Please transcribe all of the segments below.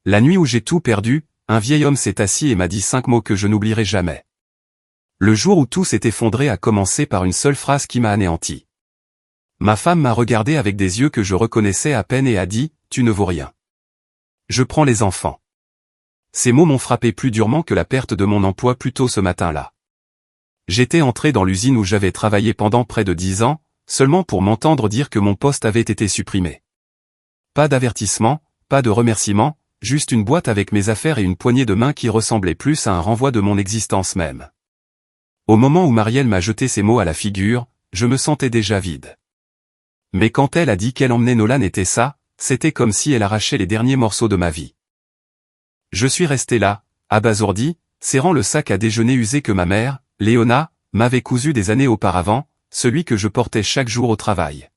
La nuit où j'ai tout perdu, un vieil homme s'est assis et m'a dit 5 mots que je n'oublierai jamais. Le jour où tout s'est effondré a commencé par une seule phrase qui m'a anéanti. Ma femme m'a regardé avec des yeux que je reconnaissais à peine et a dit « Tu ne vaux rien. Je prends les enfants ». Ces mots m'ont frappé plus durement que la perte de mon emploi plus tôt ce matin-là. J'étais entré dans l'usine où j'avais travaillé pendant près de 10 ans, seulement pour m'entendre dire que mon poste avait été supprimé. Pas d'avertissement, pas de remerciement, juste une boîte avec mes affaires et une poignée de main qui ressemblait plus à un renvoi de mon existence même. Au moment où Marielle m'a jeté ces mots à la figure, je me sentais déjà vide. Mais quand elle a dit qu'elle emmenait Nolan et Tessa, c'était comme si elle arrachait les derniers morceaux de ma vie. Je suis resté là, abasourdi, serrant le sac à déjeuner usé que ma mère, Léona, m'avait cousu des années auparavant, celui que je portais chaque jour au travail.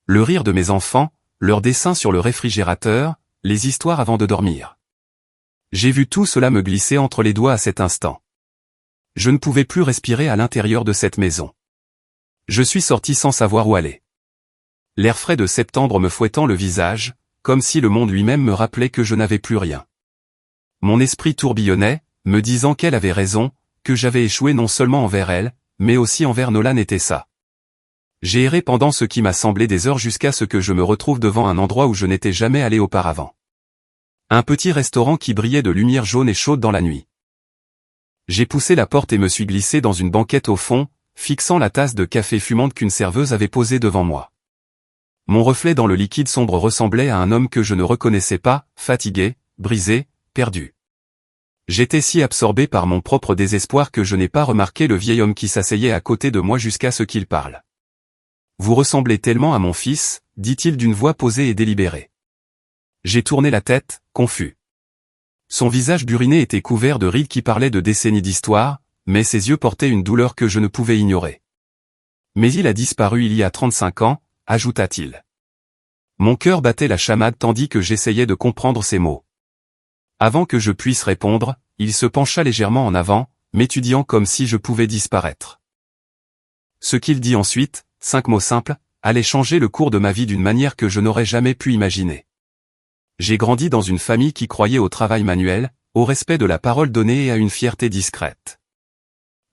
Le rire de mes enfants, leurs dessins sur le réfrigérateur, les histoires avant de dormir. J'ai vu tout cela me glisser entre les doigts à cet instant. Je ne pouvais plus respirer à l'intérieur de cette maison. Je suis sorti sans savoir où aller. L'air frais de septembre me fouettant le visage, comme si le monde lui-même me rappelait que je n'avais plus rien. Mon esprit tourbillonnait, me disant qu'elle avait raison, que j'avais échoué non seulement envers elle, mais aussi envers Nolan et Tessa. J'ai erré pendant ce qui m'a semblé des heures jusqu'à ce que je me retrouve devant un endroit où je n'étais jamais allé auparavant. Un petit restaurant qui brillait de lumière jaune et chaude dans la nuit. J'ai poussé la porte et me suis glissé dans une banquette au fond, fixant la tasse de café fumante qu'une serveuse avait posée devant moi. Mon reflet dans le liquide sombre ressemblait à un homme que je ne reconnaissais pas, fatigué, brisé, perdu. J'étais si absorbé par mon propre désespoir que je n'ai pas remarqué le vieil homme qui s'asseyait à côté de moi jusqu'à ce qu'il parle. « Vous ressemblez tellement à mon fils », dit-il d'une voix posée et délibérée. J'ai tourné la tête, confus. Son visage buriné était couvert de rides qui parlaient de décennies d'histoire, mais ses yeux portaient une douleur que je ne pouvais ignorer. « Mais il a disparu il y a 35 ans, ajouta-t-il. Mon cœur battait la chamade tandis que j'essayais de comprendre ses mots. Avant que je puisse répondre, il se pencha légèrement en avant, m'étudiant comme si je pouvais disparaître. Ce qu'il dit ensuite, 5 mots simples, allait changer le cours de ma vie d'une manière que je n'aurais jamais pu imaginer. J'ai grandi dans une famille qui croyait au travail manuel, au respect de la parole donnée et à une fierté discrète.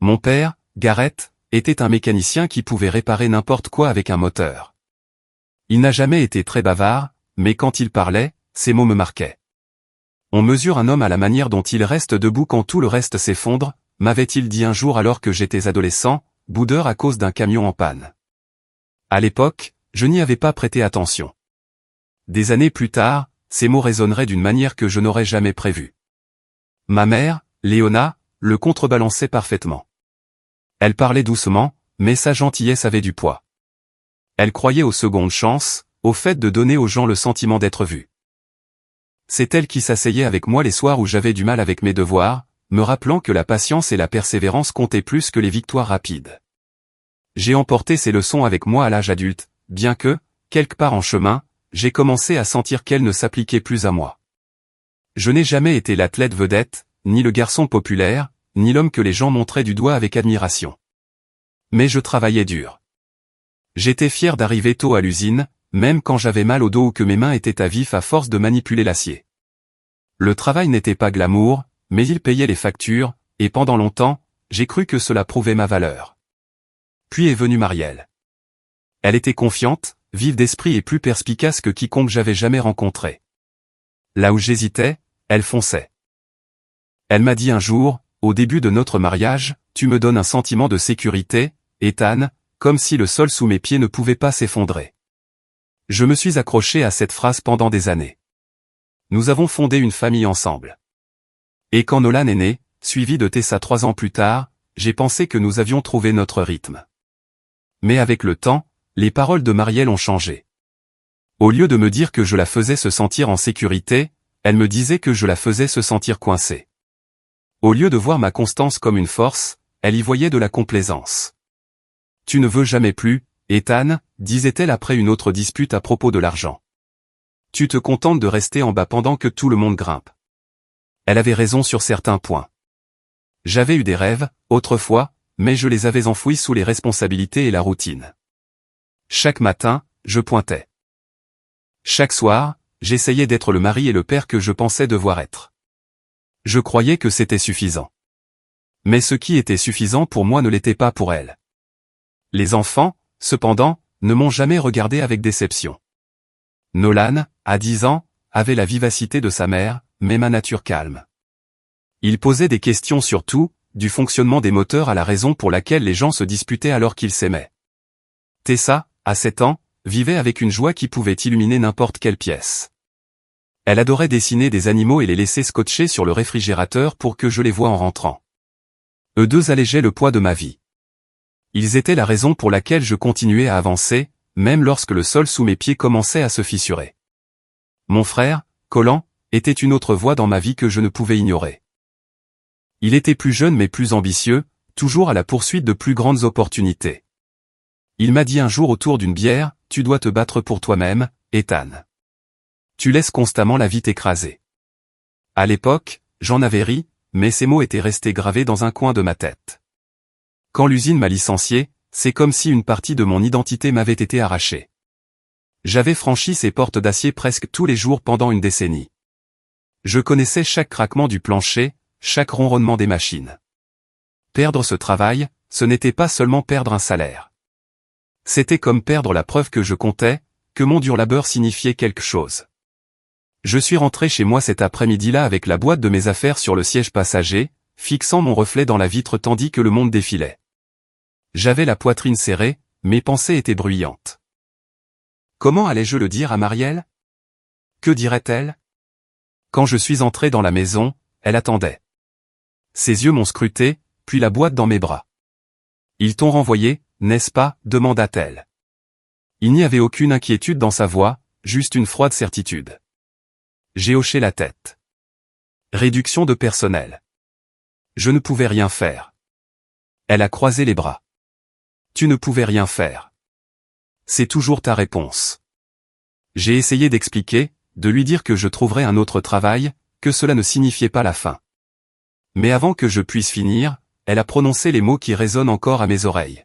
Mon père, Gareth, était un mécanicien qui pouvait réparer n'importe quoi avec un moteur. Il n'a jamais été très bavard, mais quand il parlait, ses mots me marquaient. On mesure un homme à la manière dont il reste debout quand tout le reste s'effondre, m'avait-il dit un jour alors que j'étais adolescent, boudeur à cause d'un camion en panne. À l'époque, je n'y avais pas prêté attention. Des années plus tard, ces mots résonneraient d'une manière que je n'aurais jamais prévue. Ma mère, Léona, le contrebalançait parfaitement. Elle parlait doucement, mais sa gentillesse avait du poids. Elle croyait aux secondes chances, au fait de donner aux gens le sentiment d'être vus. C'est elle qui s'asseyait avec moi les soirs où j'avais du mal avec mes devoirs, me rappelant que la patience et la persévérance comptaient plus que les victoires rapides. J'ai emporté ces leçons avec moi à l'âge adulte, bien que, quelque part en chemin, j'ai commencé à sentir qu'elles ne s'appliquaient plus à moi. Je n'ai jamais été l'athlète vedette, ni le garçon populaire, ni l'homme que les gens montraient du doigt avec admiration. Mais je travaillais dur. J'étais fier d'arriver tôt à l'usine, même quand j'avais mal au dos ou que mes mains étaient à vif à force de manipuler l'acier. Le travail n'était pas glamour, mais il payait les factures, et pendant longtemps, j'ai cru que cela prouvait ma valeur. Puis est venue Marielle. Elle était confiante, vive d'esprit et plus perspicace que quiconque j'avais jamais rencontré. Là où j'hésitais, elle fonçait. Elle m'a dit un jour, au début de notre mariage, « Tu me donnes un sentiment de sécurité, Ethan, comme si le sol sous mes pieds ne pouvait pas s'effondrer. » Je me suis accroché à cette phrase pendant des années. Nous avons fondé une famille ensemble. Et quand Nolan est né, suivi de Tessa 3 ans plus tard, j'ai pensé que nous avions trouvé notre rythme. Mais avec le temps, les paroles de Marielle ont changé. Au lieu de me dire que je la faisais se sentir en sécurité, elle me disait que je la faisais se sentir coincée. Au lieu de voir ma constance comme une force, elle y voyait de la complaisance. « Tu ne veux jamais plus, Ethan », disait-elle après une autre dispute à propos de l'argent. « Tu te contentes de rester en bas pendant que tout le monde grimpe. » Elle avait raison sur certains points. J'avais eu des rêves, autrefois, mais je les avais enfouis sous les responsabilités et la routine. Chaque matin, je pointais. Chaque soir, j'essayais d'être le mari et le père que je pensais devoir être. Je croyais que c'était suffisant. Mais ce qui était suffisant pour moi ne l'était pas pour elle. Les enfants, cependant, ne m'ont jamais regardé avec déception. Nolan, à 10 ans, avait la vivacité de sa mère, mais ma nature calme. Il posait des questions sur tout, du fonctionnement des moteurs à la raison pour laquelle les gens se disputaient alors qu'ils s'aimaient. Tessa, à 7 ans, vivait avec une joie qui pouvait illuminer n'importe quelle pièce. Elle adorait dessiner des animaux et les laisser scotcher sur le réfrigérateur pour que je les voie en rentrant. Eux deux allégeaient le poids de ma vie. Ils étaient la raison pour laquelle je continuais à avancer, même lorsque le sol sous mes pieds commençait à se fissurer. Mon frère, Colin, était une autre voix dans ma vie que je ne pouvais ignorer. Il était plus jeune mais plus ambitieux, toujours à la poursuite de plus grandes opportunités. Il m'a dit un jour autour d'une bière, « Tu dois te battre pour toi-même, Ethan. Tu laisses constamment la vie t'écraser. » À l'époque, j'en avais ri, mais ces mots étaient restés gravés dans un coin de ma tête. Quand l'usine m'a licencié, c'est comme si une partie de mon identité m'avait été arrachée. J'avais franchi ces portes d'acier presque tous les jours pendant une décennie. Je connaissais chaque craquement du plancher, chaque ronronnement des machines. Perdre ce travail, ce n'était pas seulement perdre un salaire. C'était comme perdre la preuve que je comptais, que mon dur labeur signifiait quelque chose. Je suis rentré chez moi cet après-midi-là avec la boîte de mes affaires sur le siège passager, fixant mon reflet dans la vitre tandis que le monde défilait. J'avais la poitrine serrée, mes pensées étaient bruyantes. Comment allais-je le dire à Marielle? Que dirait-elle? Quand je suis entré dans la maison, elle attendait. Ses yeux m'ont scruté, puis la boîte dans mes bras. Ils t'ont renvoyé, n'est-ce pas? Demanda-t-elle. Il n'y avait aucune inquiétude dans sa voix, juste une froide certitude. J'ai hoché la tête. Réduction de personnel. Je ne pouvais rien faire. Elle a croisé les bras. Tu ne pouvais rien faire. C'est toujours ta réponse. J'ai essayé d'expliquer, de lui dire que je trouverais un autre travail, que cela ne signifiait pas la fin. Mais avant que je puisse finir, elle a prononcé les mots qui résonnent encore à mes oreilles.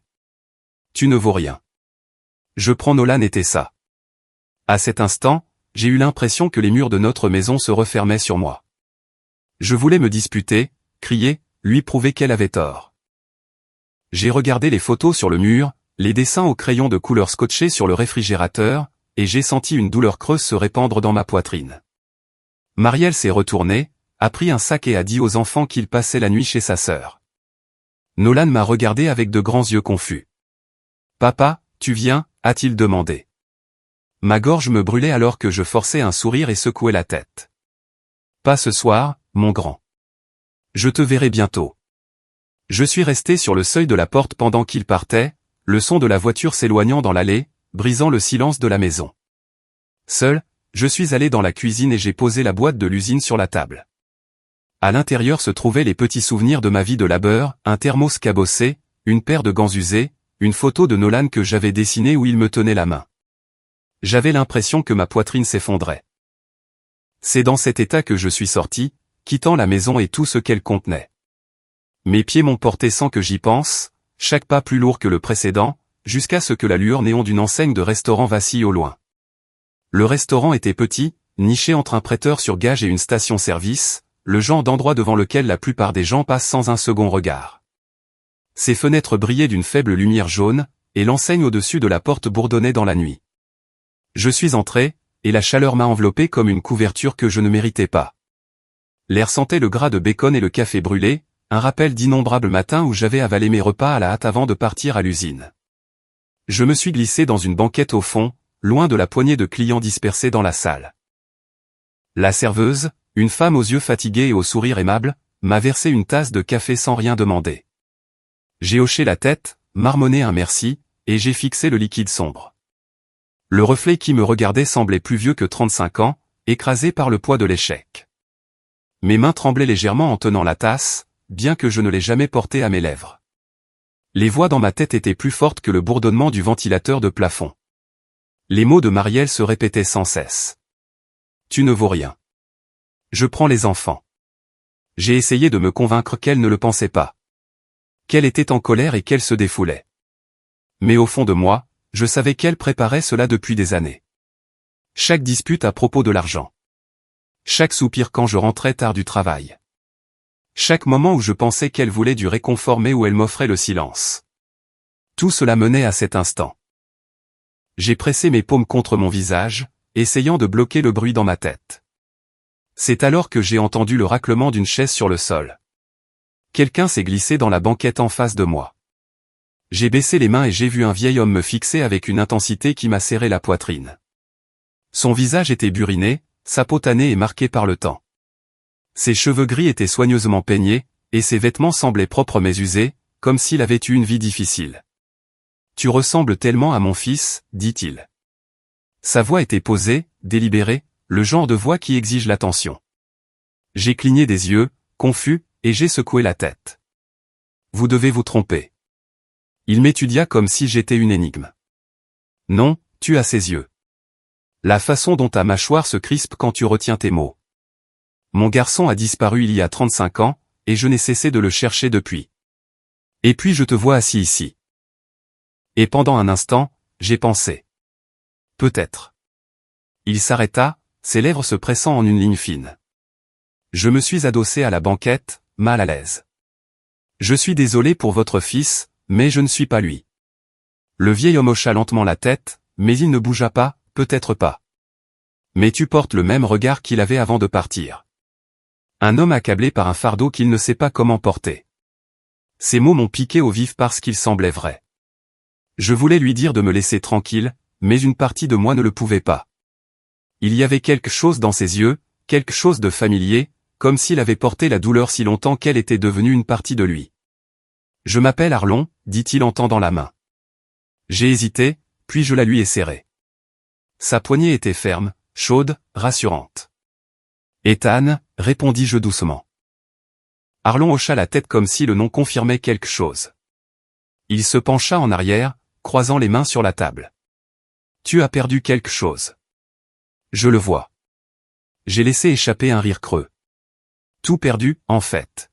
Tu ne vaux rien. Je prends Nolan et Tessa. À cet instant, j'ai eu l'impression que les murs de notre maison se refermaient sur moi. Je voulais me disputer, crier, lui prouver qu'elle avait tort. J'ai regardé les photos sur le mur, les dessins au crayon de couleur scotchés sur le réfrigérateur, et j'ai senti une douleur creuse se répandre dans ma poitrine. Marielle s'est retournée, a pris un sac et a dit aux enfants qu'il passait la nuit chez sa sœur. Nolan m'a regardé avec de grands yeux confus. « Papa, tu viens ?» a-t-il demandé. Ma gorge me brûlait alors que je forçais un sourire et secouais la tête. « Pas ce soir, mon grand. Je te verrai bientôt. » Je suis resté sur le seuil de la porte pendant qu'il partait, le son de la voiture s'éloignant dans l'allée, brisant le silence de la maison. Seul, je suis allé dans la cuisine et j'ai posé la boîte de l'usine sur la table. À l'intérieur se trouvaient les petits souvenirs de ma vie de labeur, un thermos cabossé, une paire de gants usés, une photo de Nolan que j'avais dessinée où il me tenait la main. J'avais l'impression que ma poitrine s'effondrait. C'est dans cet état que je suis sorti, quittant la maison et tout ce qu'elle contenait. Mes pieds m'ont porté sans que j'y pense, chaque pas plus lourd que le précédent, jusqu'à ce que la lueur néon d'une enseigne de restaurant vacille au loin. Le restaurant était petit, niché entre un prêteur sur gage et une station-service, le genre d'endroit devant lequel la plupart des gens passent sans un second regard. Ses fenêtres brillaient d'une faible lumière jaune, et l'enseigne au-dessus de la porte bourdonnait dans la nuit. Je suis entré, et la chaleur m'a enveloppé comme une couverture que je ne méritais pas. L'air sentait le gras de bacon et le café brûlé, un rappel d'innombrables matins où j'avais avalé mes repas à la hâte avant de partir à l'usine. Je me suis glissé dans une banquette au fond, loin de la poignée de clients dispersés dans la salle. La serveuse, une femme aux yeux fatigués et au sourire aimable, m'a versé une tasse de café sans rien demander. J'ai hoché la tête, marmonné un merci, et j'ai fixé le liquide sombre. Le reflet qui me regardait semblait plus vieux que 35 ans, écrasé par le poids de l'échec. Mes mains tremblaient légèrement en tenant la tasse, bien que je ne l'ai jamais portée à mes lèvres. Les voix dans ma tête étaient plus fortes que le bourdonnement du ventilateur de plafond. Les mots de Marielle se répétaient sans cesse. Tu ne vaux rien. Je prends les enfants. J'ai essayé de me convaincre qu'elle ne le pensait pas. Qu'elle était en colère et qu'elle se défoulait. Mais au fond de moi, je savais qu'elle préparait cela depuis des années. Chaque dispute à propos de l'argent. Chaque soupir quand je rentrais tard du travail. Chaque moment où je pensais qu'elle voulait du réconfort mais où elle m'offrait le silence. Tout cela menait à cet instant. J'ai pressé mes paumes contre mon visage, essayant de bloquer le bruit dans ma tête. C'est alors que j'ai entendu le raclement d'une chaise sur le sol. Quelqu'un s'est glissé dans la banquette en face de moi. J'ai baissé les mains et j'ai vu un vieil homme me fixer avec une intensité qui m'a serré la poitrine. Son visage était buriné, sa peau tannée et marquée par le temps. Ses cheveux gris étaient soigneusement peignés, et ses vêtements semblaient propres mais usés, comme s'il avait eu une vie difficile. « Tu ressembles tellement à mon fils, dit-il. » Sa voix était posée, délibérée, le genre de voix qui exige l'attention. J'ai cligné des yeux, confus, et j'ai secoué la tête. « Vous devez vous tromper. » Il m'étudia comme si j'étais une énigme. « Non, tu as ses yeux. La façon dont ta mâchoire se crispe quand tu retiens tes mots. Mon garçon a disparu il y a 35 ans, et je n'ai cessé de le chercher depuis. Et puis je te vois assis ici. » Et pendant un instant, j'ai pensé. Peut-être. Il s'arrêta, ses lèvres se pressant en une ligne fine. Je me suis adossé à la banquette, mal à l'aise. Je suis désolé pour votre fils, mais je ne suis pas lui. Le vieil homme hocha lentement la tête, mais il ne bougea pas, peut-être pas. Mais tu portes le même regard qu'il avait avant de partir. Un homme accablé par un fardeau qu'il ne sait pas comment porter. Ces mots m'ont piqué au vif parce qu'ils semblaient vrais. Je voulais lui dire de me laisser tranquille, mais une partie de moi ne le pouvait pas. Il y avait quelque chose dans ses yeux, quelque chose de familier, comme s'il avait porté la douleur si longtemps qu'elle était devenue une partie de lui. « Je m'appelle Arlon, dit-il en tendant la main. J'ai hésité, puis je la lui ai serrée. Sa poignée était ferme, chaude, rassurante. « Ethan, répondis-je doucement. Arlon hocha la tête comme si le nom confirmait quelque chose. Il se pencha en arrière, croisant les mains sur la table. « Tu as perdu quelque chose. » Je le vois. J'ai laissé échapper un rire creux. Tout perdu, en fait.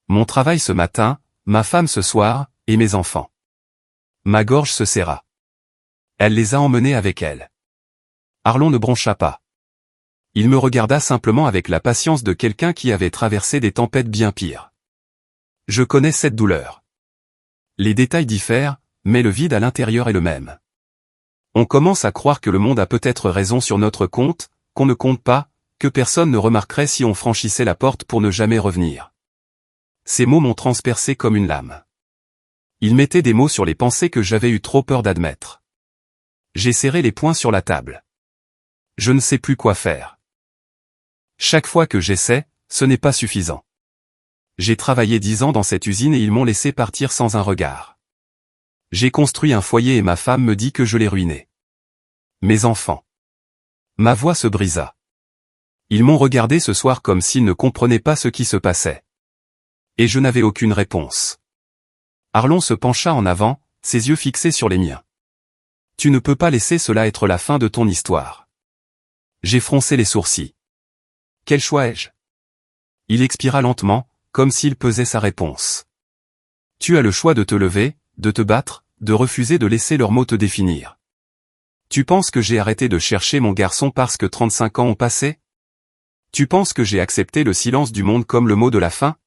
Mon travail ce matin, ma femme ce soir, et mes enfants. Ma gorge se serra. Elle les a emmenés avec elle. Arlon ne broncha pas. Il me regarda simplement avec la patience de quelqu'un qui avait traversé des tempêtes bien pires. Je connais cette douleur. Les détails diffèrent, mais le vide à l'intérieur est le même. On commence à croire que le monde a peut-être raison sur notre compte, qu'on ne compte pas, que personne ne remarquerait si on franchissait la porte pour ne jamais revenir. Ces mots m'ont transpercé comme une lame. Ils mettaient des mots sur les pensées que j'avais eu trop peur d'admettre. J'ai serré les poings sur la table. Je ne sais plus quoi faire. Chaque fois que j'essaie, ce n'est pas suffisant. J'ai travaillé 10 ans dans cette usine et ils m'ont laissé partir sans un regard. J'ai construit un foyer et ma femme me dit que je l'ai ruiné. Mes enfants. Ma voix se brisa. Ils m'ont regardé ce soir comme s'ils ne comprenaient pas ce qui se passait. Et je n'avais aucune réponse. Arlon se pencha en avant, ses yeux fixés sur les miens. Tu ne peux pas laisser cela être la fin de ton histoire. J'ai froncé les sourcils. Quel choix ai-je? Il expira lentement, comme s'il pesait sa réponse. Tu as le choix de te lever, de te battre, de refuser de laisser leurs mots te définir. Tu penses que j'ai arrêté de chercher mon garçon parce que 35 ans ont passé? Tu penses que j'ai accepté le silence du monde comme le mot de la fin?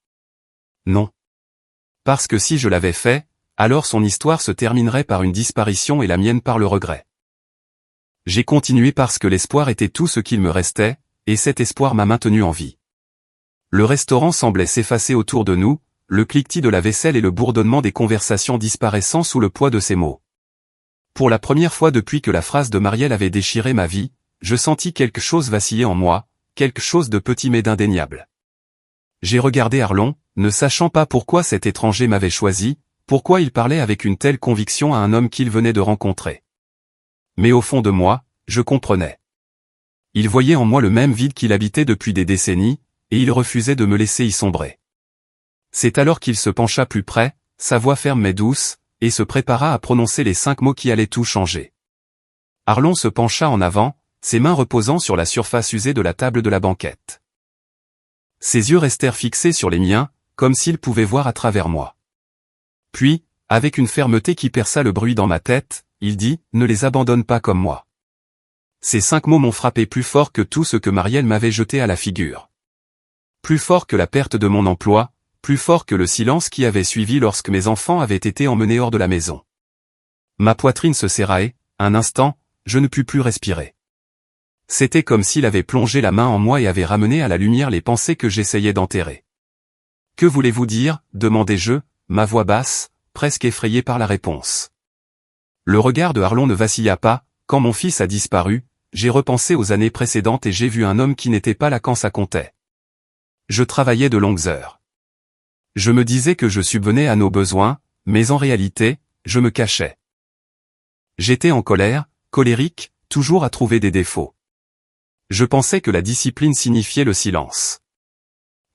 Non. Parce que si je l'avais fait, alors son histoire se terminerait par une disparition et la mienne par le regret. J'ai continué parce que l'espoir était tout ce qu'il me restait, et cet espoir m'a maintenu en vie. Le restaurant semblait s'effacer autour de nous, le cliquetis de la vaisselle et le bourdonnement des conversations disparaissant sous le poids de ses mots. Pour la première fois depuis que la phrase de Marielle avait déchiré ma vie, je sentis quelque chose vaciller en moi, quelque chose de petit mais d'indéniable. J'ai regardé Arlon, ne sachant pas pourquoi cet étranger m'avait choisi, pourquoi il parlait avec une telle conviction à un homme qu'il venait de rencontrer. Mais au fond de moi, je comprenais. Il voyait en moi le même vide qu'il habitait depuis des décennies, et il refusait de me laisser y sombrer. C'est alors qu'il se pencha plus près, sa voix ferme mais douce, et se prépara à prononcer les 5 mots qui allaient tout changer. Arlon se pencha en avant, ses mains reposant sur la surface usée de la table de la banquette. Ses yeux restèrent fixés sur les miens, comme s'il pouvait voir à travers moi. Puis, avec une fermeté qui perça le bruit dans ma tête, il dit « Ne les abandonne pas comme moi. Ces 5 mots m'ont frappé plus fort que tout ce que Marielle m'avait jeté à la figure. Plus fort que la perte de mon emploi, plus fort que le silence qui avait suivi lorsque mes enfants avaient été emmenés hors de la maison. Ma poitrine se serra et, un instant, je ne pus plus respirer. C'était comme s'il avait plongé la main en moi et avait ramené à la lumière les pensées que j'essayais d'enterrer. « Que voulez-vous dire » demandai-je, ma voix basse, presque effrayée par la réponse. Le regard de Arlon ne vacilla pas. Quand mon fils a disparu, j'ai repensé aux années précédentes et j'ai vu un homme qui n'était pas là quand ça comptait. Je travaillais de longues heures. Je me disais que je subvenais à nos besoins, mais en réalité, je me cachais. J'étais en colère, colérique, toujours à trouver des défauts. Je pensais que la discipline signifiait le silence.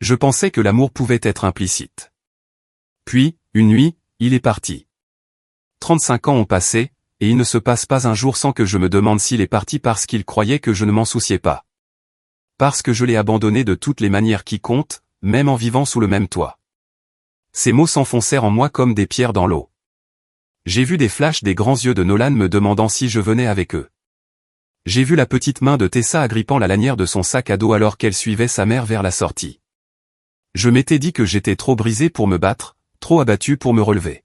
Je pensais que l'amour pouvait être implicite. Puis, une nuit, il est parti. 35 ans ont passé, et il ne se passe pas un jour sans que je me demande s'il est parti parce qu'il croyait que je ne m'en souciais pas. Parce que je l'ai abandonné de toutes les manières qui comptent, même en vivant sous le même toit. Ces mots s'enfoncèrent en moi comme des pierres dans l'eau. J'ai vu des flashs des grands yeux de Nolan me demandant si je venais avec eux. J'ai vu la petite main de Tessa agrippant la lanière de son sac à dos alors qu'elle suivait sa mère vers la sortie. Je m'étais dit que j'étais trop brisé pour me battre, trop abattu pour me relever.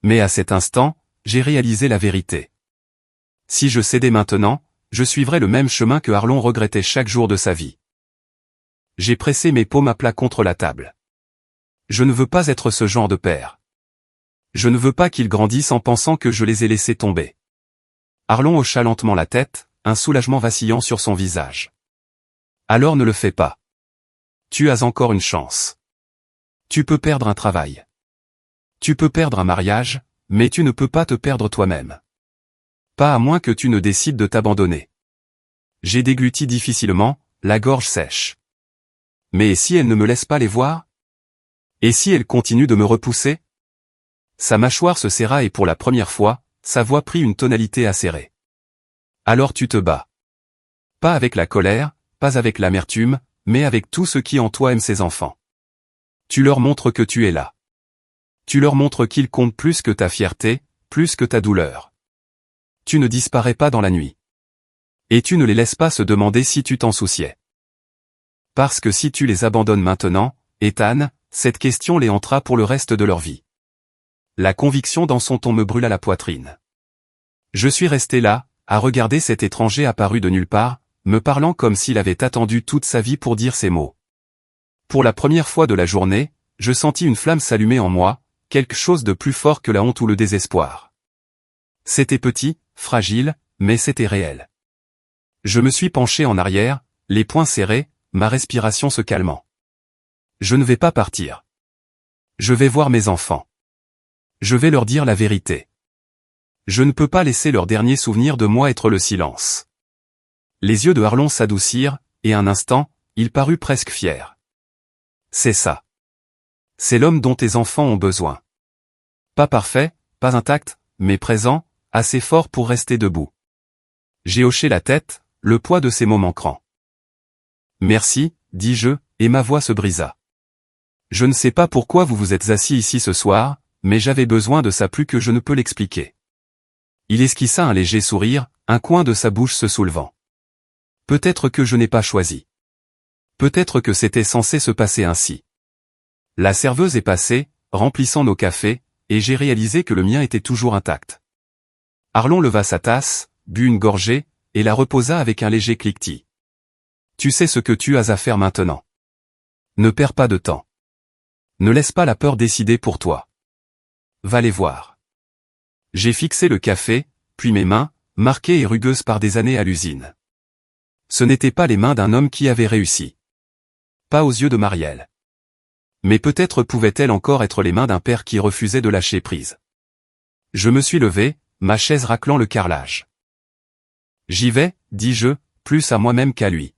Mais à cet instant, j'ai réalisé la vérité. Si je cédais maintenant, je suivrais le même chemin que Arlon regrettait chaque jour de sa vie. J'ai pressé mes paumes à plat contre la table. Je ne veux pas être ce genre de père. Je ne veux pas qu'ils grandissent en pensant que je les ai laissés tomber. Arlon hocha lentement la tête, un soulagement vacillant sur son visage. Alors ne le fais pas. Tu as encore une chance. Tu peux perdre un travail. Tu peux perdre un mariage, mais tu ne peux pas te perdre toi-même. Pas à moins que tu ne décides de t'abandonner. J'ai dégluti difficilement, la gorge sèche. Mais et si elle ne me laisse pas les voir? Et si elle continue de me repousser? Sa mâchoire se serra et pour la première fois, sa voix prit une tonalité acérée. Alors tu te bats. Pas avec la colère, pas avec l'amertume, mais avec tout ce qui en toi aime ses enfants. Tu leur montres que tu es là. Tu leur montres qu'ils comptent plus que ta fierté, plus que ta douleur. Tu ne disparais pas dans la nuit. Et tu ne les laisses pas se demander si tu t'en souciais. Parce que si tu les abandonnes maintenant, Ethan, cette question les hantera pour le reste de leur vie. La conviction dans son ton me brûla la poitrine. Je suis resté là, à regarder cet étranger apparu de nulle part, me parlant comme s'il avait attendu toute sa vie pour dire ces mots. Pour la première fois de la journée, je sentis une flamme s'allumer en moi, quelque chose de plus fort que la honte ou le désespoir. C'était petit, fragile, mais c'était réel. Je me suis penché en arrière, les poings serrés, ma respiration se calmant. Je ne vais pas partir. Je vais voir mes enfants. Je vais leur dire la vérité. Je ne peux pas laisser leur dernier souvenir de moi être le silence. Les yeux de Arlon s'adoucirent, et un instant, il parut presque fier. C'est ça. C'est l'homme dont tes enfants ont besoin. Pas parfait, pas intact, mais présent, assez fort pour rester debout. J'ai hoché la tête, le poids de ces mots manquant. Merci, dis-je, et ma voix se brisa. Je ne sais pas pourquoi vous vous êtes assis ici ce soir, mais j'avais besoin de ça plus que je ne peux l'expliquer. Il esquissa un léger sourire, un coin de sa bouche se soulevant. Peut-être que je n'ai pas choisi. Peut-être que c'était censé se passer ainsi. La serveuse est passée, remplissant nos cafés, et j'ai réalisé que le mien était toujours intact. Arlon leva sa tasse, but une gorgée, et la reposa avec un léger cliquetis. Tu sais ce que tu as à faire maintenant. Ne perds pas de temps. Ne laisse pas la peur décider pour toi. Va les voir. J'ai fixé le café, puis mes mains, marquées et rugueuses par des années à l'usine. Ce n'étaient pas les mains d'un homme qui avait réussi. Pas aux yeux de Marielle. Mais peut-être pouvaient-elles encore être les mains d'un père qui refusait de lâcher prise. Je me suis levé, ma chaise raclant le carrelage. J'y vais, dis-je, plus à moi-même qu'à lui.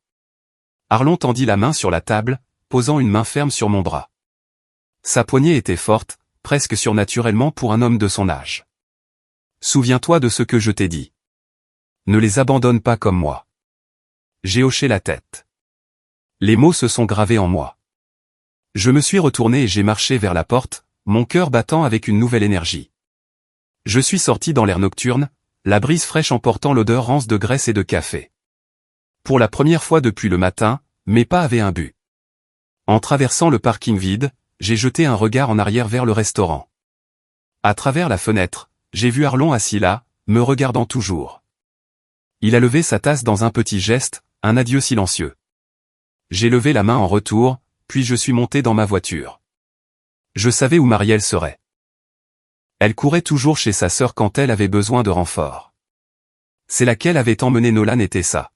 Arlon tendit la main sur la table, posant une main ferme sur mon bras. Sa poignée était forte, presque surnaturellement pour un homme de son âge. Souviens-toi de ce que je t'ai dit. Ne les abandonne pas comme moi. J'ai hoché la tête. Les mots se sont gravés en moi. Je me suis retourné et j'ai marché vers la porte, mon cœur battant avec une nouvelle énergie. Je suis sorti dans l'air nocturne, la brise fraîche emportant l'odeur rance de graisse et de café. Pour la première fois depuis le matin, mes pas avaient un but. En traversant le parking vide, j'ai jeté un regard en arrière vers le restaurant. À travers la fenêtre, j'ai vu Arlon assis là, me regardant toujours. Il a levé sa tasse dans un petit geste, un adieu silencieux. J'ai levé la main en retour, puis je suis monté dans ma voiture. Je savais où Marielle serait. Elle courait toujours chez sa sœur quand elle avait besoin de renfort. C'est laquelle avait emmené Nolan et Tessa.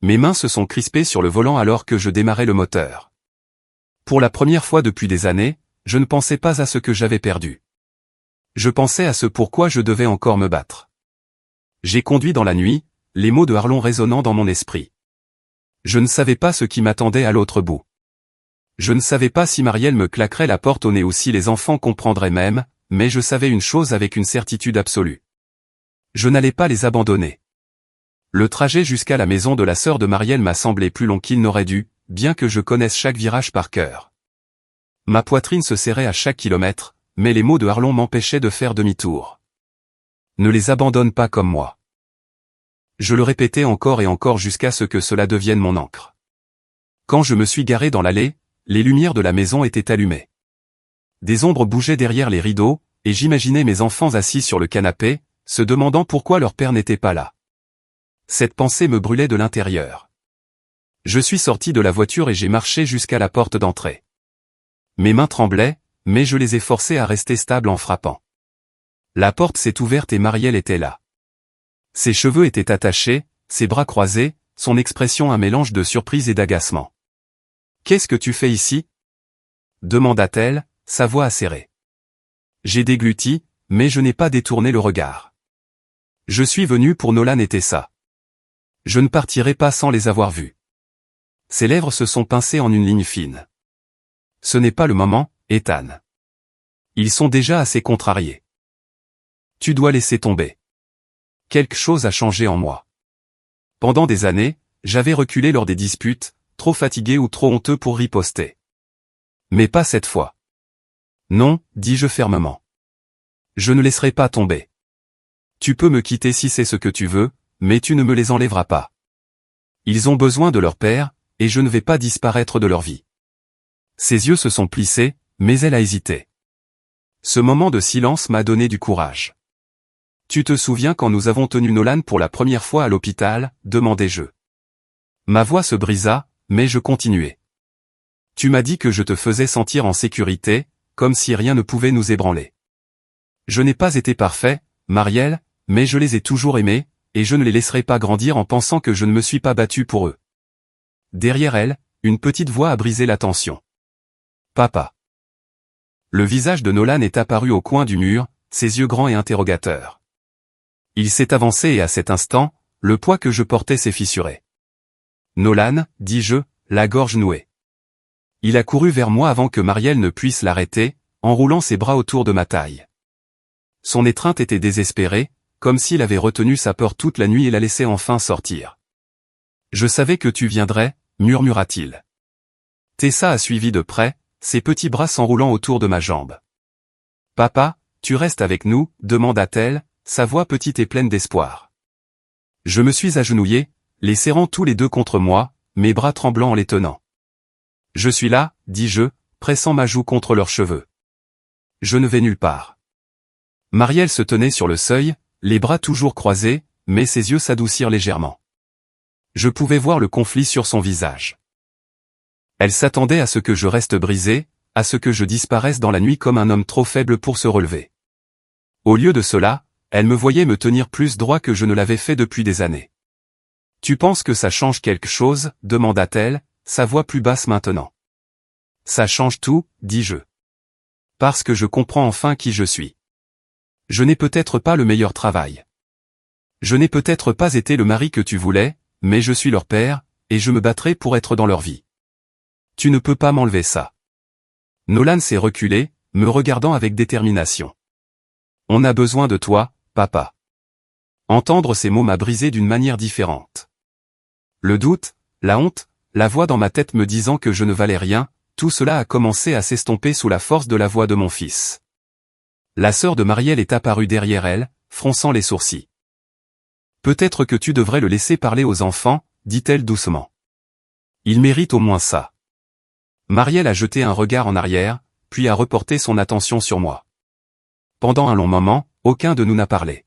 Mes mains se sont crispées sur le volant alors que je démarrais le moteur. Pour la première fois depuis des années, je ne pensais pas à ce que j'avais perdu. Je pensais à ce pourquoi je devais encore me battre. J'ai conduit dans la nuit, les mots de Arlon résonnant dans mon esprit. Je ne savais pas ce qui m'attendait à l'autre bout. Je ne savais pas si Marielle me claquerait la porte au nez ou si les enfants comprendraient même, mais je savais une chose avec une certitude absolue. Je n'allais pas les abandonner. Le trajet jusqu'à la maison de la sœur de Marielle m'a semblé plus long qu'il n'aurait dû, bien que je connaisse chaque virage par cœur. Ma poitrine se serrait à chaque kilomètre, mais les mots de Arlon m'empêchaient de faire demi-tour. Ne les abandonne pas comme moi. Je le répétais encore et encore jusqu'à ce que cela devienne mon encre. Quand je me suis garé dans l'allée, les lumières de la maison étaient allumées. Des ombres bougeaient derrière les rideaux, et j'imaginais mes enfants assis sur le canapé, se demandant pourquoi leur père n'était pas là. Cette pensée me brûlait de l'intérieur. Je suis sorti de la voiture et j'ai marché jusqu'à la porte d'entrée. Mes mains tremblaient, mais je les ai forcées à rester stables en frappant. La porte s'est ouverte et Marielle était là. Ses cheveux étaient attachés, ses bras croisés, son expression un mélange de surprise et d'agacement. « Qu'est-ce que tu fais ici ?» demanda-t-elle, sa voix acérée. J'ai dégluti, mais je n'ai pas détourné le regard. Je suis venu pour Nolan et Tessa. Je ne partirai pas sans les avoir vus. Ses lèvres se sont pincées en une ligne fine. Ce n'est pas le moment, Ethan. Ils sont déjà assez contrariés. Tu dois laisser tomber. Quelque chose a changé en moi. Pendant des années, j'avais reculé lors des disputes, trop fatigué ou trop honteux pour riposter. Mais pas cette fois. Non, dis-je fermement. Je ne laisserai pas tomber. Tu peux me quitter si c'est ce que tu veux, mais tu ne me les enlèveras pas. Ils ont besoin de leur père, et je ne vais pas disparaître de leur vie. Ses yeux se sont plissés, mais elle a hésité. Ce moment de silence m'a donné du courage. Tu te souviens quand nous avons tenu Nolan pour la première fois à l'hôpital, demandai-je. Ma voix se brisa, mais je continuai. Tu m'as dit que je te faisais sentir en sécurité, comme si rien ne pouvait nous ébranler. Je n'ai pas été parfait, Marielle, mais je les ai toujours aimés, et je ne les laisserai pas grandir en pensant que je ne me suis pas battu pour eux. Derrière elle, une petite voix a brisé la tension. Papa. Le visage de Nolan est apparu au coin du mur, ses yeux grands et interrogateurs. Il s'est avancé et à cet instant, le poids que je portais s'est fissuré. Nolan, dis-je, la gorge nouée. Il a couru vers moi avant que Marielle ne puisse l'arrêter, enroulant ses bras autour de ma taille. Son étreinte était désespérée, comme s'il avait retenu sa peur toute la nuit et la laissait enfin sortir. Je savais que tu viendrais, murmura-t-il. Tessa a suivi de près, ses petits bras s'enroulant autour de ma jambe. Papa, tu restes avec nous, demanda-t-elle, sa voix petite et pleine d'espoir. Je me suis agenouillé, les serrant tous les deux contre moi, mes bras tremblants en les tenant. Je suis là, dis-je, pressant ma joue contre leurs cheveux. Je ne vais nulle part. Marielle se tenait sur le seuil, les bras toujours croisés, mais ses yeux s'adoucirent légèrement. Je pouvais voir le conflit sur son visage. Elle s'attendait à ce que je reste brisé, à ce que je disparaisse dans la nuit comme un homme trop faible pour se relever. Au lieu de cela, elle me voyait me tenir plus droit que je ne l'avais fait depuis des années. « Tu penses que ça change quelque chose ?» demanda-t-elle, sa voix plus basse maintenant. « Ça change tout, dis-je. Parce que je comprends enfin qui je suis. Je n'ai peut-être pas le meilleur travail. Je n'ai peut-être pas été le mari que tu voulais, mais je suis leur père, et je me battrai pour être dans leur vie. Tu ne peux pas m'enlever ça. » Nolan s'est reculé, me regardant avec détermination. « On a besoin de toi, papa. » Entendre ces mots m'a brisé d'une manière différente. Le doute, la honte, la voix dans ma tête me disant que je ne valais rien, tout cela a commencé à s'estomper sous la force de la voix de mon fils. La sœur de Marielle est apparue derrière elle, fronçant les sourcils. Peut-être que tu devrais le laisser parler aux enfants, dit-elle doucement. Il mérite au moins ça. Marielle a jeté un regard en arrière, puis a reporté son attention sur moi. Pendant un long moment, aucun de nous n'a parlé.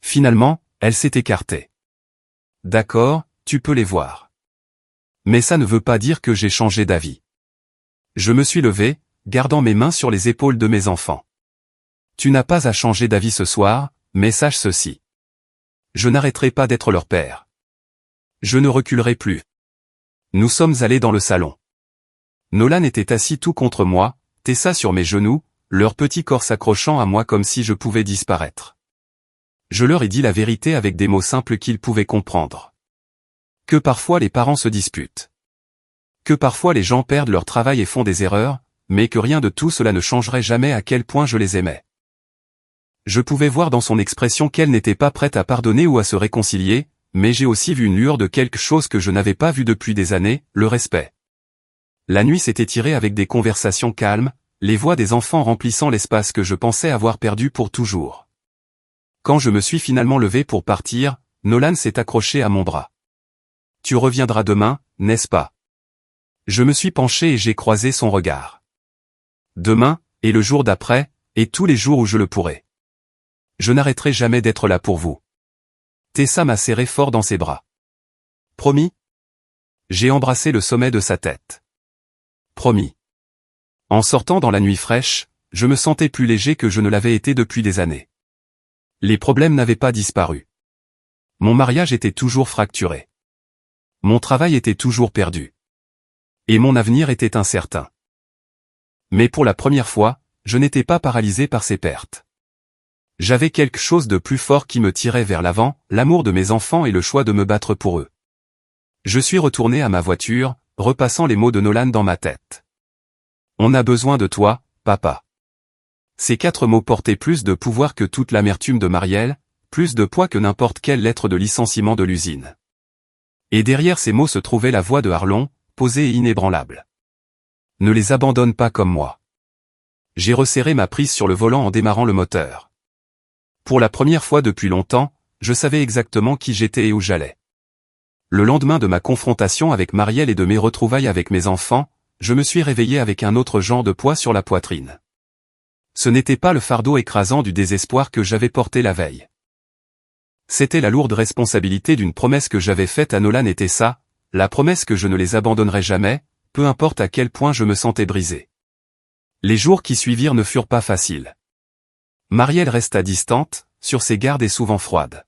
Finalement, elle s'est écartée. D'accord, tu peux les voir. Mais ça ne veut pas dire que j'ai changé d'avis. Je me suis levé, gardant mes mains sur les épaules de mes enfants. Tu n'as pas à changer d'avis ce soir, mais sache ceci. Je n'arrêterai pas d'être leur père. Je ne reculerai plus. Nous sommes allés dans le salon. Nolan était assis tout contre moi, Tessa sur mes genoux, leur petit corps s'accrochant à moi comme si je pouvais disparaître. Je leur ai dit la vérité avec des mots simples qu'ils pouvaient comprendre. Que parfois les parents se disputent. Que parfois les gens perdent leur travail et font des erreurs, mais que rien de tout cela ne changerait jamais à quel point je les aimais. Je pouvais voir dans son expression qu'elle n'était pas prête à pardonner ou à se réconcilier, mais j'ai aussi vu une lueur de quelque chose que je n'avais pas vu depuis des années, le respect. La nuit s'est étirée avec des conversations calmes, les voix des enfants remplissant l'espace que je pensais avoir perdu pour toujours. Quand je me suis finalement levé pour partir, Nolan s'est accroché à mon bras. Tu reviendras demain, n'est-ce pas? Je me suis penché et j'ai croisé son regard. Demain, et le jour d'après, et tous les jours où je le pourrai. Je n'arrêterai jamais d'être là pour vous. Tessa m'a serré fort dans ses bras. Promis? J'ai embrassé le sommet de sa tête. Promis. En sortant dans la nuit fraîche, je me sentais plus léger que je ne l'avais été depuis des années. Les problèmes n'avaient pas disparu. Mon mariage était toujours fracturé. Mon travail était toujours perdu. Et mon avenir était incertain. Mais pour la première fois, je n'étais pas paralysé par ces pertes. J'avais quelque chose de plus fort qui me tirait vers l'avant, l'amour de mes enfants et le choix de me battre pour eux. Je suis retourné à ma voiture, repassant les mots de Nolan dans ma tête. On a besoin de toi, papa. Ces 4 mots portaient plus de pouvoir que toute l'amertume de Marielle, plus de poids que n'importe quelle lettre de licenciement de l'usine. Et derrière ces mots se trouvait la voix de Arlon, posée et inébranlable. Ne les abandonne pas comme moi. J'ai resserré ma prise sur le volant en démarrant le moteur. Pour la première fois depuis longtemps, je savais exactement qui j'étais et où j'allais. Le lendemain de ma confrontation avec Marielle et de mes retrouvailles avec mes enfants, je me suis réveillé avec un autre genre de poids sur la poitrine. Ce n'était pas le fardeau écrasant du désespoir que j'avais porté la veille. C'était la lourde responsabilité d'une promesse que j'avais faite à Nolan et Tessa, la promesse que je ne les abandonnerais jamais, peu importe à quel point je me sentais brisé. Les jours qui suivirent ne furent pas faciles. Marielle resta distante, sur ses gardes et souvent froide.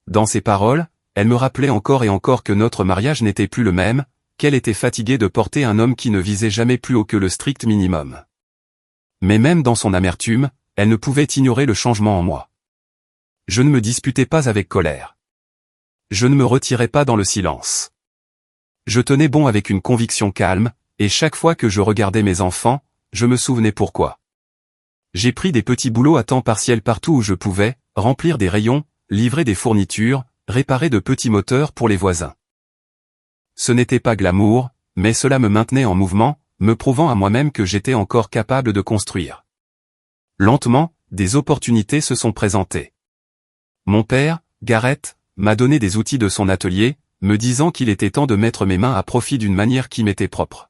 Dans ses paroles, elle me rappelait encore et encore que notre mariage n'était plus le même, qu'elle était fatiguée de porter un homme qui ne visait jamais plus haut que le strict minimum. Mais même dans son amertume, elle ne pouvait ignorer le changement en moi. Je ne me disputais pas avec colère. Je ne me retirais pas dans le silence. Je tenais bon avec une conviction calme, et chaque fois que je regardais mes enfants, je me souvenais pourquoi. J'ai pris des petits boulots à temps partiel partout où je pouvais, remplir des rayons, livrer des fournitures, réparer de petits moteurs pour les voisins. Ce n'était pas glamour, mais cela me maintenait en mouvement, me prouvant à moi-même que j'étais encore capable de construire. Lentement, des opportunités se sont présentées. Mon père, Gareth, m'a donné des outils de son atelier, me disant qu'il était temps de mettre mes mains à profit d'une manière qui m'était propre.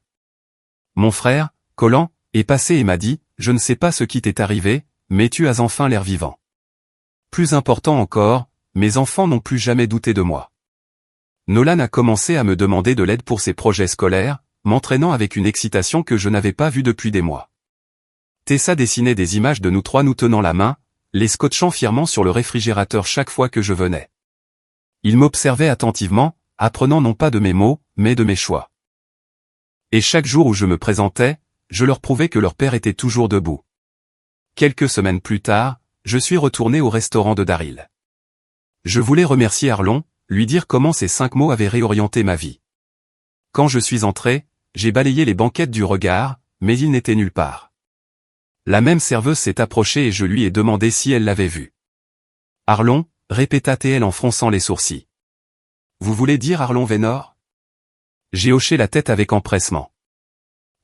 Mon frère, Colin, est passé et m'a dit, je ne sais pas ce qui t'est arrivé, mais tu as enfin l'air vivant. Plus important encore, mes enfants n'ont plus jamais douté de moi. Nolan a commencé à me demander de l'aide pour ses projets scolaires, m'entraînant avec une excitation que je n'avais pas vue depuis des mois. Tessa dessinait des images de nous 3 nous tenant la main, les scotchant fièrement sur le réfrigérateur chaque fois que je venais. Ils m'observaient attentivement, apprenant non pas de mes mots, mais de mes choix. Et chaque jour où je me présentais, je leur prouvais que leur père était toujours debout. Quelques semaines plus tard, je suis retourné au restaurant de Daryl. Je voulais remercier Arlon, lui dire comment ces 5 mots avaient réorienté ma vie. Quand je suis entré, j'ai balayé les banquettes du regard, mais il n'était nulle part. La même serveuse s'est approchée et je lui ai demandé si elle l'avait vu. Arlon, répéta-t-elle en fronçant les sourcils. Vous voulez dire Arlon Vénor? J'ai hoché la tête avec empressement.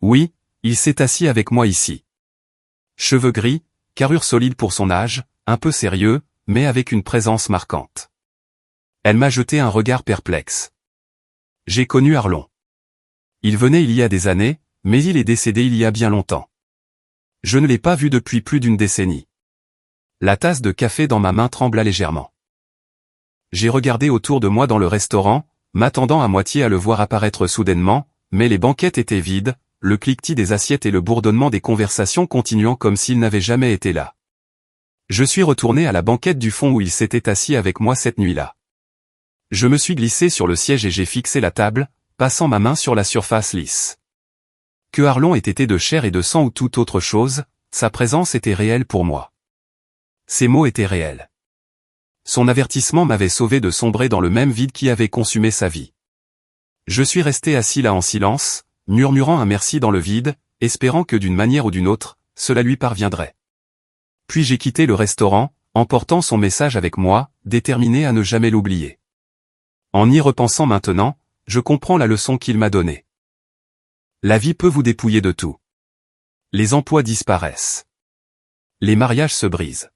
Oui, il s'est assis avec moi ici. Cheveux gris, carrure solide pour son âge, un peu sérieux, mais avec une présence marquante. Elle m'a jeté un regard perplexe. J'ai connu Arlon. Il venait il y a des années, mais il est décédé il y a bien longtemps. Je ne l'ai pas vu depuis plus d'une décennie. La tasse de café dans ma main trembla légèrement. J'ai regardé autour de moi dans le restaurant, m'attendant à moitié à le voir apparaître soudainement, mais les banquettes étaient vides, le cliquetis des assiettes et le bourdonnement des conversations continuant comme s'il n'avait jamais été là. Je suis retourné à la banquette du fond où il s'était assis avec moi cette nuit-là. Je me suis glissé sur le siège et j'ai fixé la table, passant ma main sur la surface lisse. Que Arlon ait été de chair et de sang ou toute autre chose, sa présence était réelle pour moi. Ses mots étaient réels. Son avertissement m'avait sauvé de sombrer dans le même vide qui avait consumé sa vie. Je suis resté assis là en silence, murmurant un merci dans le vide, espérant que d'une manière ou d'une autre, cela lui parviendrait. Puis j'ai quitté le restaurant, emportant son message avec moi, déterminé à ne jamais l'oublier. En y repensant maintenant, je comprends la leçon qu'il m'a donnée. La vie peut vous dépouiller de tout. Les emplois disparaissent. Les mariages se brisent.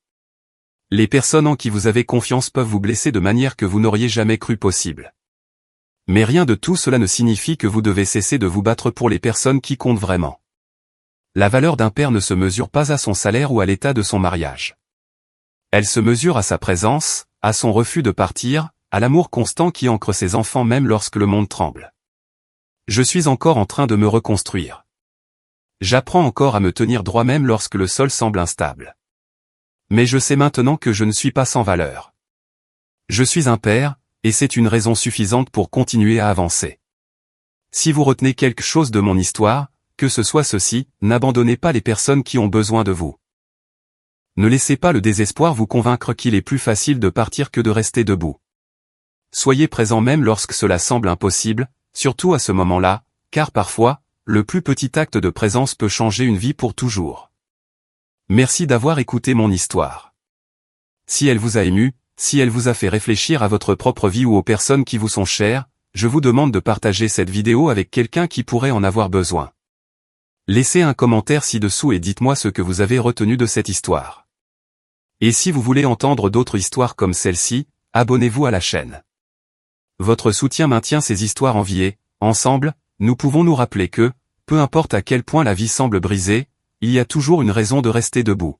Les personnes en qui vous avez confiance peuvent vous blesser de manière que vous n'auriez jamais cru possible. Mais rien de tout cela ne signifie que vous devez cesser de vous battre pour les personnes qui comptent vraiment. La valeur d'un père ne se mesure pas à son salaire ou à l'état de son mariage. Elle se mesure à sa présence, à son refus de partir, à l'amour constant qui ancre ses enfants même lorsque le monde tremble. Je suis encore en train de me reconstruire. J'apprends encore à me tenir droit même lorsque le sol semble instable. Mais je sais maintenant que je ne suis pas sans valeur. Je suis un père, et c'est une raison suffisante pour continuer à avancer. Si vous retenez quelque chose de mon histoire, que ce soit ceci, n'abandonnez pas les personnes qui ont besoin de vous. Ne laissez pas le désespoir vous convaincre qu'il est plus facile de partir que de rester debout. Soyez présent même lorsque cela semble impossible, surtout à ce moment-là, car parfois, le plus petit acte de présence peut changer une vie pour toujours. Merci d'avoir écouté mon histoire. Si elle vous a ému, si elle vous a fait réfléchir à votre propre vie ou aux personnes qui vous sont chères, je vous demande de partager cette vidéo avec quelqu'un qui pourrait en avoir besoin. Laissez un commentaire ci-dessous et dites-moi ce que vous avez retenu de cette histoire. Et si vous voulez entendre d'autres histoires comme celle-ci, abonnez-vous à la chaîne. Votre soutien maintient ces histoires en vie et, ensemble, nous pouvons nous rappeler que, peu importe à quel point la vie semble brisée, il y a toujours une raison de rester debout.